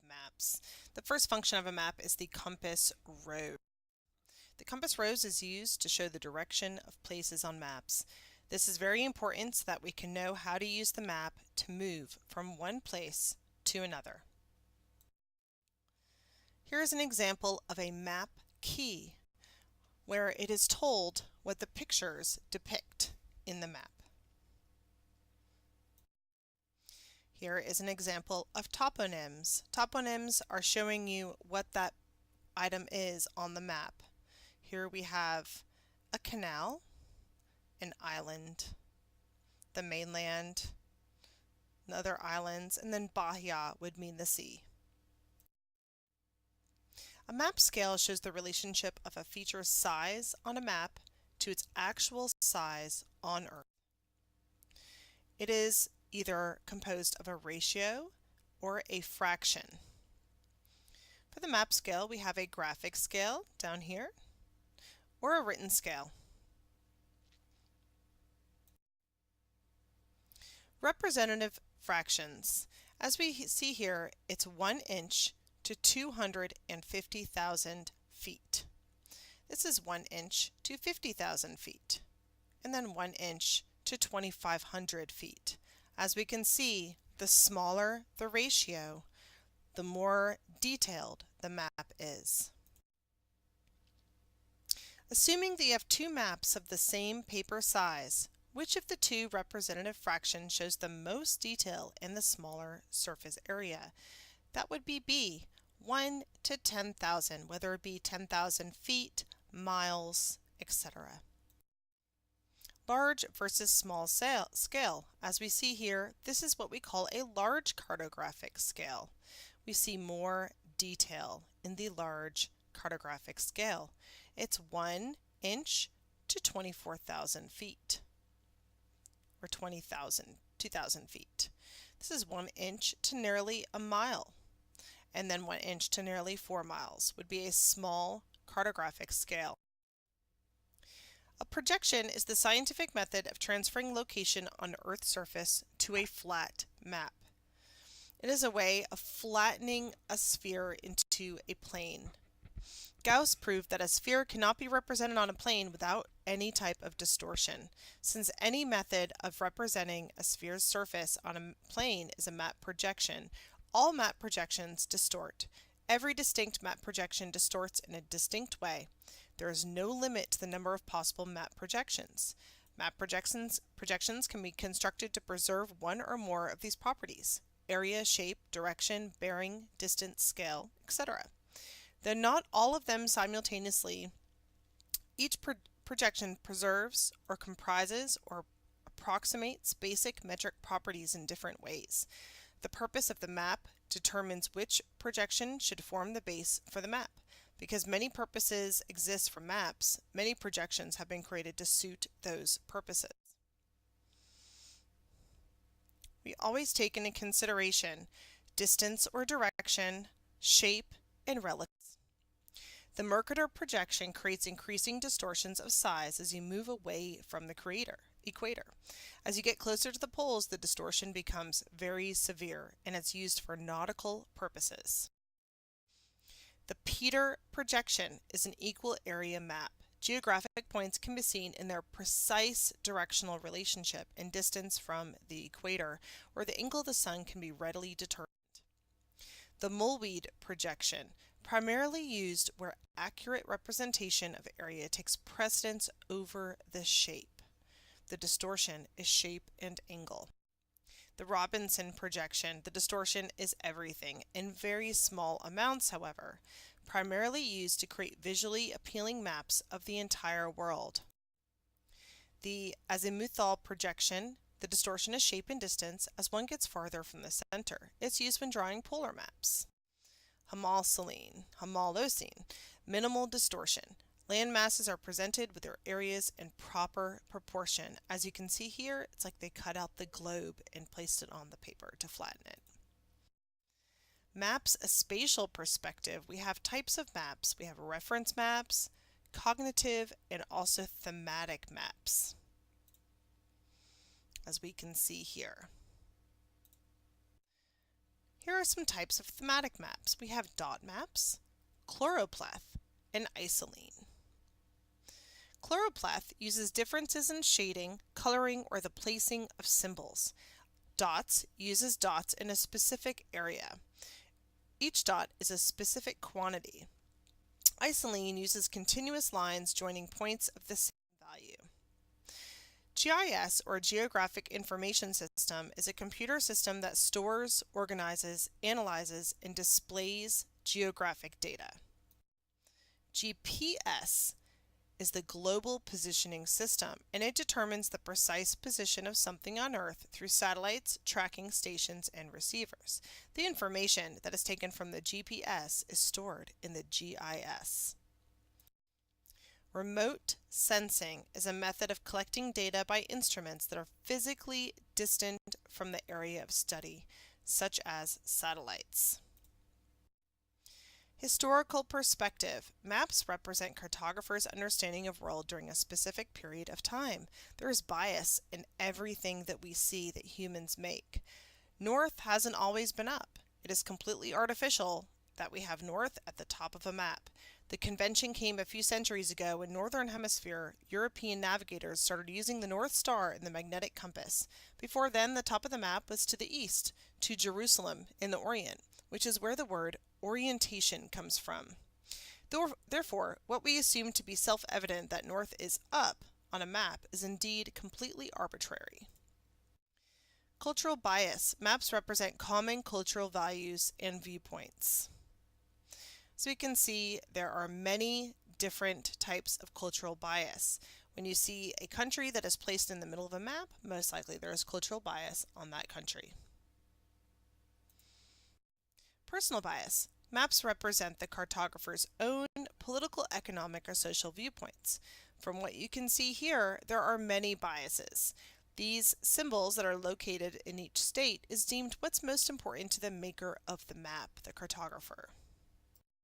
Maps. The first function of a map is the compass rose. The compass rose is used to show the direction of places on maps. This is very important so that we can know how to use the map to move from one place to another. Here is an example of a map key where it is told what the pictures depict in the map. Here is an example of toponyms. Toponyms are showing you what that item is on the map. Here we have a canal, an island, the mainland, and other islands, and then Bahia would mean the sea. A map scale shows the relationship of a feature's size on a map to its actual size on Earth. It is either composed of a ratio or a fraction. For the map scale, we have a graphic scale down here or a written scale. Representative fractions. As we see here, it's 1 inch to 250,000 feet. This is 1 inch to 50,000 feet, and then 1 inch to 2,500 feet. As we can see, the smaller the ratio, the more detailed the map is. Assuming that you have two maps of the same paper size, which of the two representative fractions shows the most detail in the smaller surface area? That would be B, 1 to 10,000, whether it be 10,000 feet, miles, etc. Large versus small scale. As we see here, this is what we call a large cartographic scale. We see more detail in the large cartographic scale. It's 1 inch to 24,000 feet, or 2,000 feet. This is 1 inch to nearly a mile, and then 1 inch to nearly 4 miles would be a small cartographic scale. A projection is the scientific method of transferring location on Earth's surface to a flat map. It is a way of flattening a sphere into a plane. Gauss proved that a sphere cannot be represented on a plane without any type of distortion. Since any method of representing a sphere's surface on a plane is a map projection, all map projections distort. Every distinct map projection distorts in a distinct way. There is no limit to the number of possible map projections. Map projections can be constructed to preserve one or more of these properties: area, shape, direction, bearing, distance, scale, etc. Though not all of them simultaneously, each projection preserves or comprises or approximates basic metric properties in different ways. The purpose of the map determines which projection should form the base for the map. Because many purposes exist for maps, many projections have been created to suit those purposes. We always take into consideration distance or direction, shape, and relative. The Mercator projection creates increasing distortions of size as you move away from the equator. As you get closer to the poles, the distortion becomes very severe, and it's used for nautical purposes. The Peter projection is an equal area map. Geographic points can be seen in their precise directional relationship and distance from the equator, where the angle of the sun can be readily determined. The Mullweed projection, primarily used where accurate representation of area takes precedence over the shape. The distortion is shape and angle. The Robinson projection, the distortion is everything, in very small amounts, however, primarily used to create visually appealing maps of the entire world. The azimuthal projection, the distortion is shape and distance as one gets farther from the center. It's used when drawing polar maps. Homogeneous, minimal distortion. Land masses are presented with their areas in proper proportion. As you can see here, it's like they cut out the globe and placed it on the paper to flatten it. Maps, a spatial perspective. We have types of maps. We have reference maps, cognitive, and also thematic maps, as we can see here. Here are some types of thematic maps. We have dot maps, choropleth, and isolene. Choropleth uses differences in shading, coloring, or the placing of symbols. Dots uses dots in a specific area. Each dot is a specific quantity. Isolene uses continuous lines joining points of the same value. GIS, or Geographic Information System, is a computer system that stores, organizes, analyzes, and displays geographic data. GPS is the Global Positioning System, and it determines the precise position of something on Earth through satellites, tracking stations, and receivers. The information that is taken from the GPS is stored in the GIS. Remote sensing is a method of collecting data by instruments that are physically distant from the area of study, such as satellites. Historical perspective. Maps represent cartographers' understanding of world during a specific period of time. There is bias in everything that we see that humans make. North hasn't always been up. It is completely artificial that we have north at the top of a map. The convention came a few centuries ago when Northern Hemisphere European navigators started using the North Star in the magnetic compass. Before then, the top of the map was to the east, to Jerusalem in the Orient, which is where the word orientation comes from. Therefore, what we assume to be self-evident that north is up on a map is indeed completely arbitrary. Cultural bias. Maps represent common cultural values and viewpoints. So we can see there are many different types of cultural bias. When you see a country that is placed in the middle of a map, most likely there is cultural bias on that country. Personal bias. Maps represent the cartographer's own political, economic, or social viewpoints. From what you can see here, there are many biases. These symbols that are located in each state is deemed what's most important to the maker of the map, the cartographer.